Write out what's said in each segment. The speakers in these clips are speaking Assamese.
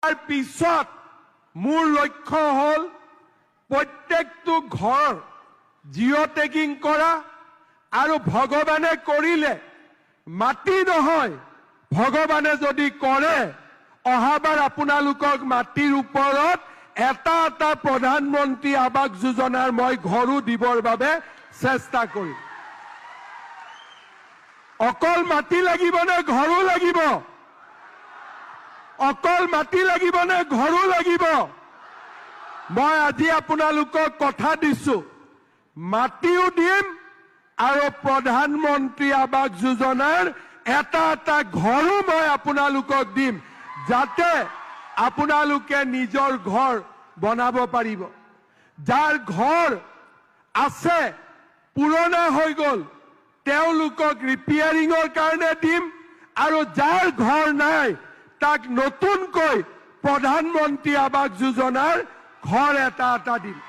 তাৰ পিছত মোৰ লক্ষ্য হ'ল প্ৰত্যেকটো ঘৰ জিঅ' টেগিং কৰা আৰু ভগৱানে কৰিলে মাটি নহয় ভগৱানে যদি কৰে অহাবাৰ আপোনালোকক মাটিৰ ওপৰত এটা এটা প্ৰধানমন্ত্ৰী আৱাস যোজনাৰ মই ঘৰো দিবৰ বাবে চেষ্টা কৰিম অকল মাটি লাগিব নে ঘৰো লাগিব অকল মাটি লাগিব নে ঘৰো লাগিব মই আজি আপোনালোকক কথা দিছো মাটিও দিম আৰু প্ৰধানমন্ত্ৰী আৱাস যোজনাৰ এটা এটা ঘৰো মই আপোনালোকক দিম যাতে আপোনালোকে নিজৰ ঘৰ বনাব পাৰিব যাৰ ঘৰ আছে পুৰণা হৈ গ'ল তেওঁলোকক ৰিপেয়াৰিঙৰ কাৰণে দিম আৰু যাৰ ঘৰ নাই তাক নতুনকৈ প্ৰধানমন্ত্ৰী আৱাস যোজনাৰ ঘৰ এটা এটা দিম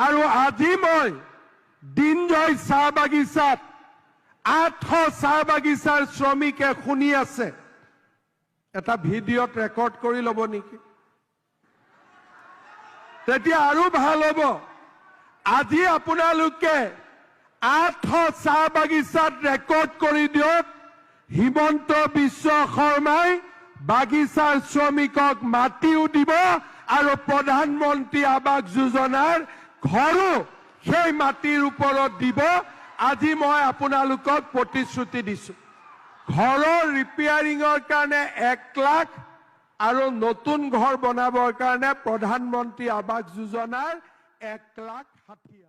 আৰু আজি মই দিনজয় চাহ বাগিচাত 800 চাহ বাগিচাৰ শ্ৰমিকে শুনি আছে এটা ভিডিঅ'ত ৰেকৰ্ড কৰি ল'ব নেকি তেতিয়া আৰু ভাল হ'ব আজি আপোনালোকে 800 চাহ বাগিচাত ৰেকৰ্ড কৰি দিয়ক হিমন্ত বিশ্ব শৰ্মাই বাগিচাৰ শ্ৰমিকক মাটিও দিব আৰু প্ৰধানমন্ত্ৰী আৱাস যোজনাৰ ঘৰো সেই মাটিৰ ওপৰত দিব আজি মই আপোনালোকক প্ৰতিশ্ৰুতি দিছো ঘৰৰ ৰিপেয়াৰিঙৰ কাৰণে 1 লাখ আৰু নতুন ঘৰ বনাবৰ কাৰণে প্ৰধানমন্ত্ৰী আৱাস যোজনাৰ 1,60,000